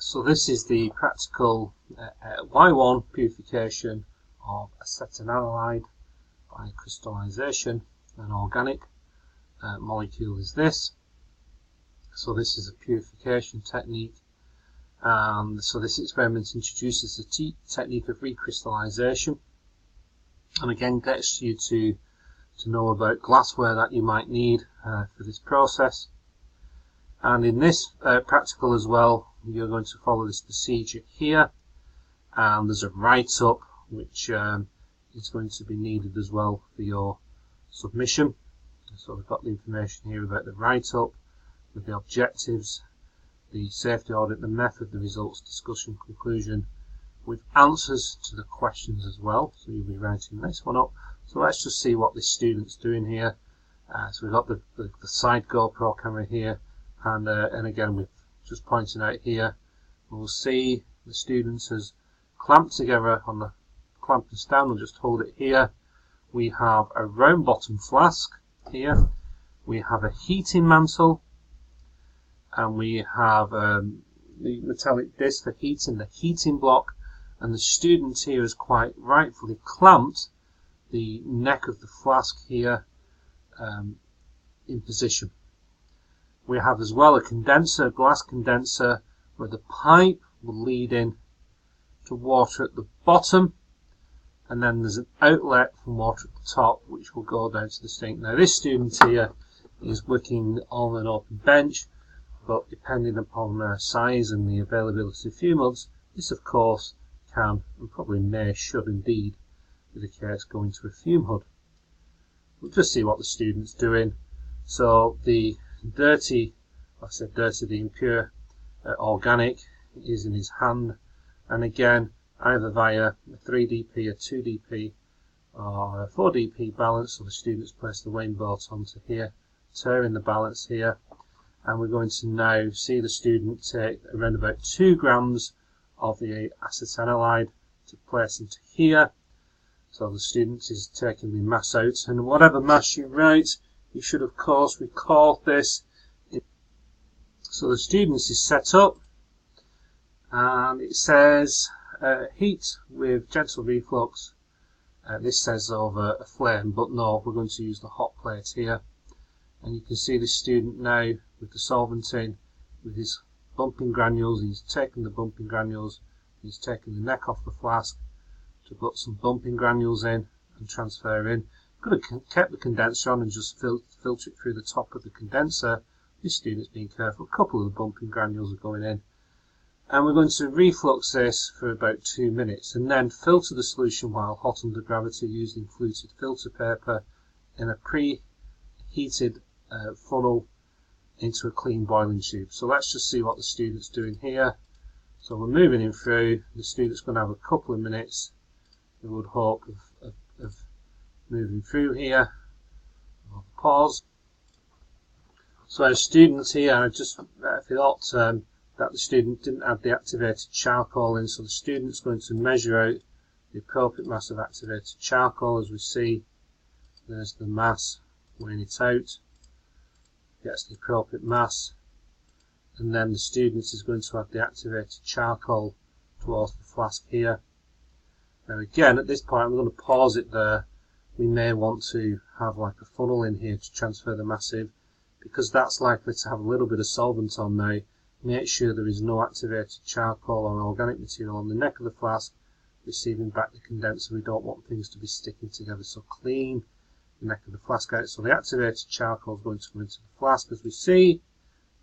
So this is the practical Y1 purification of acetanilide by crystallization. An organic molecule is this. So this is a purification technique, and so this experiment introduces the technique of recrystallization, and again gets you to know about glassware that you might need for this process. And in this practical as well, you're going to follow this procedure here, and there's a write-up which is going to be needed as well for your submission. So we've got the information here about the write-up with the objectives, the safety audit, the method, the results, discussion, conclusion, with answers to the questions as well. So you'll be writing this one up. So let's just see what this student's doing here. So we've got the side GoPro camera here, and again we're just pointing out here, we'll see the student has clamped together on the clamp and stand. We'll just hold it here. We have a round bottom flask here, we have a heating mantle, and we have the metallic disc for heating the heating block, and the student here has quite rightfully clamped the neck of the flask here in position. We have as well a condenser, a glass condenser, where the pipe will lead in to water at the bottom, and then there's an outlet from water at the top which will go down to the sink. Now this student here is working on an open bench, but depending upon their size and the availability of fume hoods, this of course can and probably should indeed be the case go into a fume hood. We'll just see what the student's doing. So the the impure organic is in his hand, and again either via a 3dp, a 2dp or a 4dp balance. So the student's placed the weighing boat onto here, turning the balance here, and we're going to now see the student take around about 2 grams of the acetanilide to place into here. So the student is taking the mass out, and whatever mass you write, you should of course record this. So the student is set up, and it says heat with gentle reflux. This says over a flame, but no, we're going to use the hot plate here. And you can see the student now with the solvent in, with his bumping granules. He's taken the bumping granules, he's taken the neck off the flask to put some bumping granules in and transfer in. Could have kept the condenser on and just filter it through the top of the condenser. This student's being careful. A couple of the bumping granules are going in. And we're going to reflux this for about 2 minutes, and then filter the solution while hot under gravity using fluted filter paper in a preheated funnel into a clean boiling tube. So let's just see what the student's doing here. So we're moving him through. The student's going to have a couple of minutes, we would hope, of moving through here. I'll pause. So our student here, I just thought that the student didn't add the activated charcoal in, so the student's going to measure out the appropriate mass of activated charcoal. As we see, there's the mass, weighing it out, gets the appropriate mass, and then the student is going to add the activated charcoal towards the flask here. Now again, at this point I'm going to pause it there. We may want to have like a funnel in here to transfer the massive, because that's likely to have a little bit of solvent on now. Make sure there is no activated charcoal or organic material on the neck of the flask receiving back the condenser. We don't want things to be sticking together, so clean the neck of the flask out. So the activated charcoal is going to go into the flask, as we see.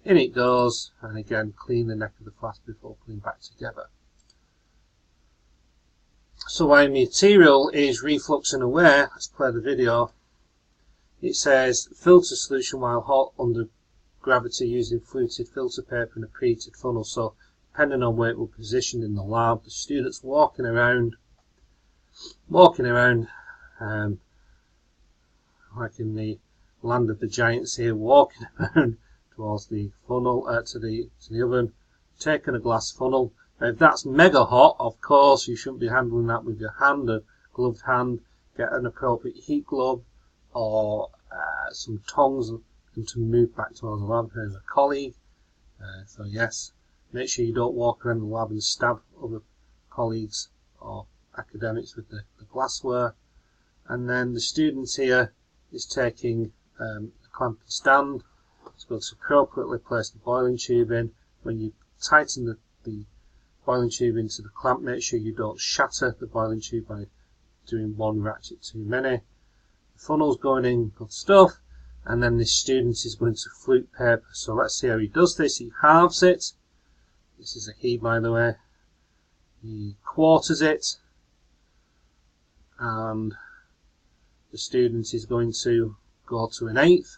In it goes, and again clean the neck of the flask before putting back together. So our material is refluxing away. Let's play the video. It says filter solution while hot under gravity using fluted filter paper in a preheated funnel. So depending on where it will position in the lab, the student's walking around like in the land of the giants here, walking around towards the funnel, to the oven, taking a glass funnel. Now if that's mega hot, of course you shouldn't be handling that with your hand, a gloved hand. Get an appropriate heat glove or some tongs and to move back towards the lab. Here's a colleague. So yes, Make sure you don't walk around the lab and stab other colleagues or academics with the glassware. And then the student here is taking a clamp and stand. It's going to appropriately place the boiling tube in. When you tighten the boiling tube into the clamp, make sure you don't shatter the boiling tube by doing one ratchet too many. The funnel's going in, good stuff. And then this student is going to flute paper. So let's see how he does this. He halves it. This is a he, by the way. He quarters it. And the student is going to go to an eighth.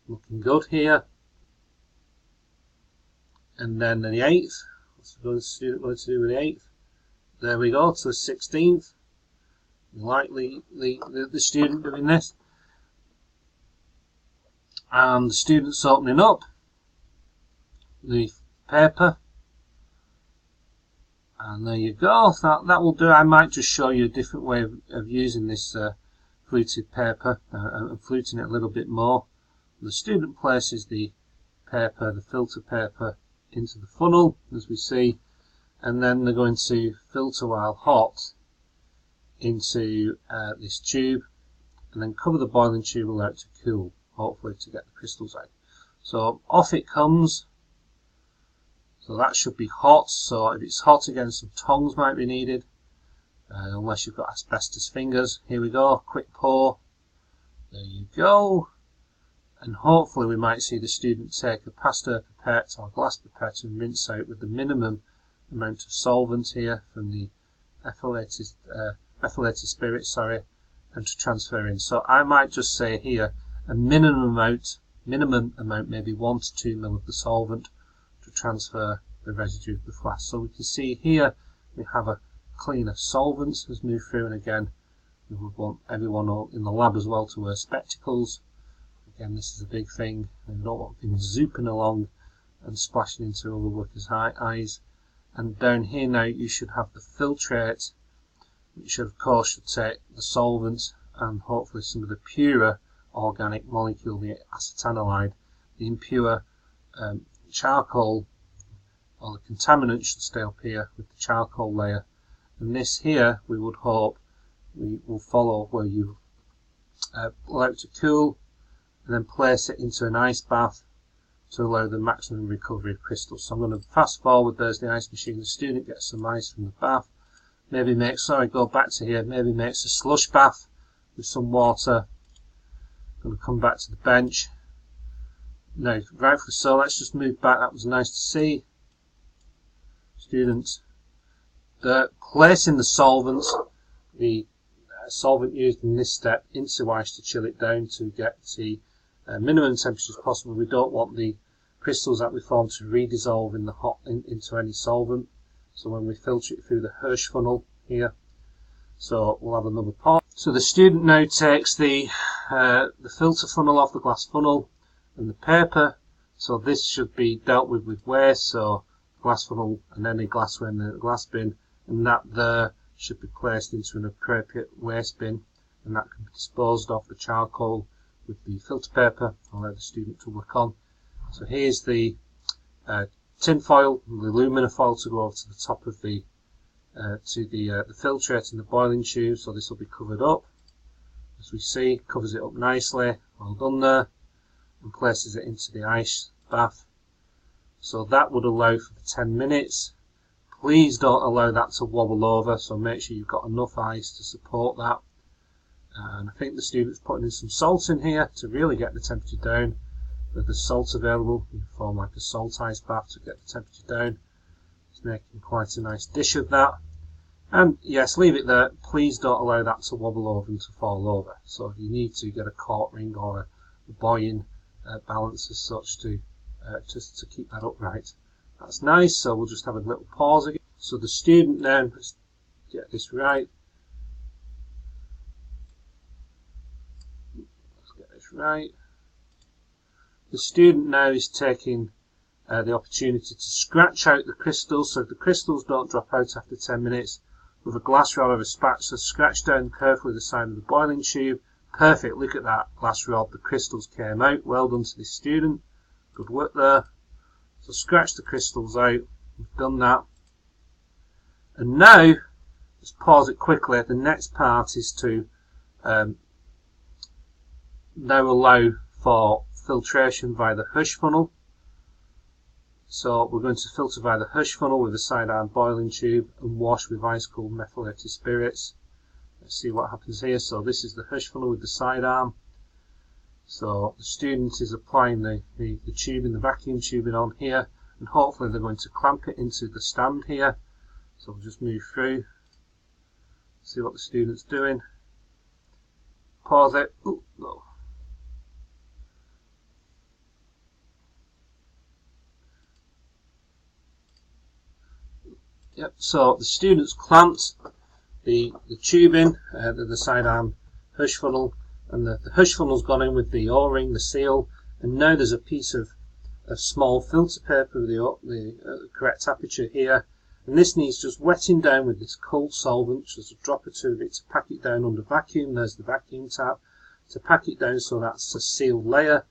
Looking good here. And then the eighth. What's the student going to do with the eighth? There we go, to the 16th. Likely the student doing this. And the student's opening up the paper. And there you go. That will do. I might just show you a different way of using this fluted paper and fluting it a little bit more. The student places the paper, the filter paper, into the funnel, as we see, and then they're going to filter while hot into this tube, and then cover the boiling tube, allow it to cool, hopefully to get the crystals out. So off it comes. So that should be hot. So if it's hot again, some tongs might be needed, unless you've got asbestos fingers. Here we go, quick pour. There you go. And hopefully we might see the student take a pasteur pipette or glass pipette and rinse out with the minimum amount of solvent here from the methylated spirit, and to transfer in. So I might just say here a minimum amount, maybe 1 to 2 ml of the solvent to transfer the residue of the flask. So we can see here we have a cleaner solvent has moved through, and again we would want everyone in the lab as well to wear spectacles. Again, this is a big thing. We don't want things zooping along and splashing into other workers' eyes. And down here now you should have the filtrate, which of course should take the solvent and hopefully some of the purer organic molecule, the acetanilide. The impure charcoal or the contaminant should stay up here with the charcoal layer. And this here, we would hope, we will follow where you allow it to cool, and then place it into an ice bath to allow the maximum recovery of crystals. So I'm going to fast forward. There's the ice machine. The student gets some ice from the bath. Maybe makes, go back to here, maybe makes a slush bath with some water. I'm going to come back to the bench. Now, rightfully so, let's just move back. That was nice to see. Student placing the solvents, the solvent used in this step, into ice to chill it down to get the minimum temperatures possible. We don't want the crystals that we form to redissolve in the into any solvent. So when we filter it through the Hirsch funnel here, so we'll have another pour. So the student now takes the filter funnel off the glass funnel and the paper. So this should be dealt with waste. So glass funnel and any glassware in the glass bin, and that there should be placed into an appropriate waste bin, and that can be disposed of. The charcoal with the filter paper, I'll allow the student to work on. So here's the tin foil, the alumina foil to go over to the top of the filtrate in the boiling tube. So this will be covered up, as we see, covers it up nicely. Well done there, and places it into the ice bath. So that would allow for the 10 minutes. Please don't allow that to wobble over, so make sure you've got enough ice to support that. And I think the student's putting in some salt in here to really get the temperature down. With the salt available, you can form like a salt ice bath to get the temperature down. It's making quite a nice dish of that. And yes, leave it there. Please don't allow that to wobble over and to fall over. So you need to get a cork ring or a buoying balance as such to just to keep that upright. That's nice. So we'll just have a little pause again. So the student now, let's get this right. Let's get this right. The student now is taking the opportunity to scratch out the crystals. So if the crystals don't drop out after 10 minutes, with a glass rod or a spatula, scratch down carefully the side of the boiling tube. Perfect. Look at that glass rod. The crystals came out. Well done to this student. Good work there. So scratch the crystals out. We've done that. And now, just pause it quickly. The next part is to now allow for filtration via the Hush funnel. So we're going to filter via the Hush funnel with a sidearm boiling tube and wash with ice cold methylated spirits. Let's see what happens here. So this is the Hush funnel with the sidearm. So the student is applying the tubing, the vacuum tubing on here, and hopefully they're going to clamp it into the stand here. So we'll just move through, see what the student's doing. Pause it. Ooh, no. Yep, so the students clamped the tubing, the sidearm Hush funnel, and the Hush funnel's gone in with the O-ring, the seal, and now there's a piece of small filter paper with the correct aperture here, and this needs just wetting down with this cold solvent, just a drop or two of it to pack it down under vacuum. There's the vacuum tap to pack it down so that's a sealed layer,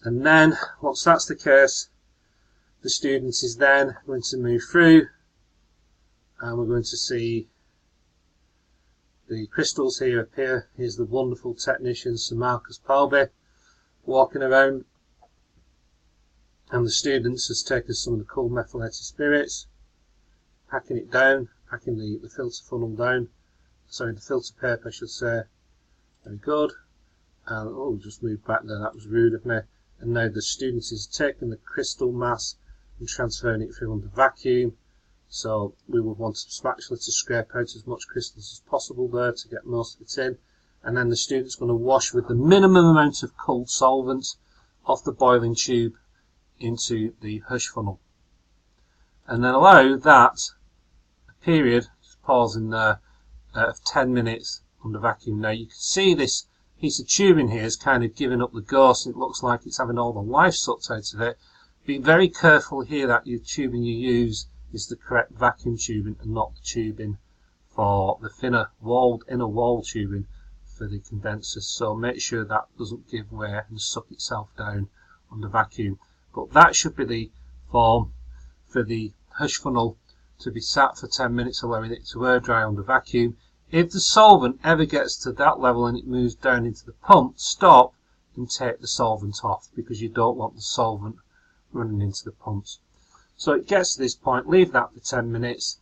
and then once that's the case, the student is then going to move through, and we're going to see the crystals here appear. Here's the wonderful technician Sir Marcus Palby walking around, and the students has taken some of the cold methylated spirits, packing it down, packing the filter funnel down, sorry, the filter paper I should say. Very good. And oh, just moved back there, that was rude of me. And now the student is taking the crystal mass and transferring it through under vacuum. So we would want a spatula to scrape out as much crystals as possible there to get most of it in. And then the student's going to wash with the minimum amount of cold solvent off the boiling tube into the Hush funnel. And then allow that a period, just pause in there, of 10 minutes under vacuum. Now you can see this piece of tubing here is kind of giving up the ghost. It looks like it's having all the life sucked out of it. Be very careful here that your tubing you use is the correct vacuum tubing and not the tubing for the inner wall tubing for the condensers. So make sure that doesn't give way and suck itself down under vacuum. But that should be the form for the Hush funnel to be sat for 10 minutes, allowing it to air dry under vacuum. If the solvent ever gets to that level and it moves down into the pump, stop and take the solvent off, because you don't want the solvent running into the pumps. So it gets to this point, leave that for 10 minutes.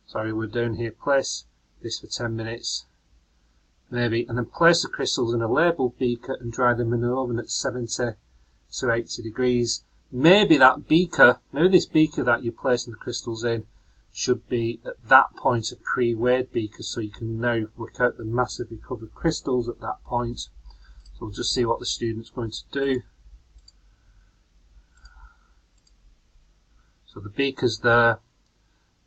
Sorry, we're down here, place this for 10 minutes, maybe, and then place the crystals in a labelled beaker and dry them in the oven at 70 to 80 degrees. Maybe this beaker that you're placing the crystals in should be at that point a pre-weighed beaker, so you can now work out the mass of recovered crystals at that point. So we'll just see what the student's going to do. So the beaker's there,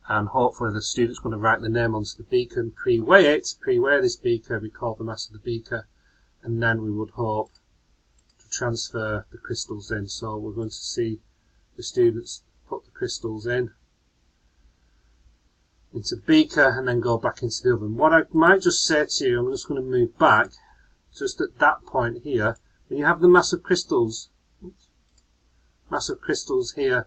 and hopefully the student's going to write the name onto the beaker and pre-weigh it, pre-weigh this beaker, record the mass of the beaker, and then we would hope to transfer the crystals in. So we're going to see the students put the crystals into the beaker and then go back into the oven. What I might just say to you, I'm just going to move back, just at that point here, when you have the mass of crystals here,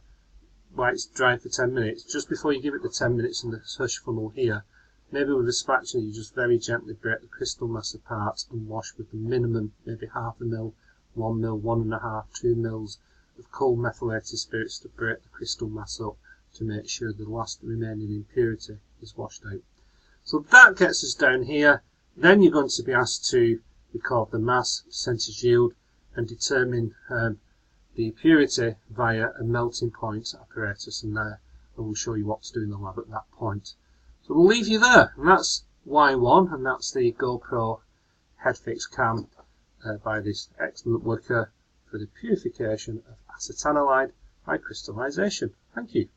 while it's drying for 10 minutes, just before you give it the 10 minutes in the Hush funnel here, maybe with a spatula you just very gently break the crystal mass apart and wash with the minimum, maybe half a mil, 1 mil, 1.5, 2 mils of cold methylated spirits to break the crystal mass up to make sure the last remaining impurity is washed out. So that gets us down here. Then you're going to be asked to record the mass, percentage yield, and determine the purity via a melting point apparatus, and there I will show you what to do in the lab at that point. So we'll leave you there, and that's Y1, and that's the GoPro headfix cam by this excellent worker for the purification of acetanilide by crystallization. Thank you.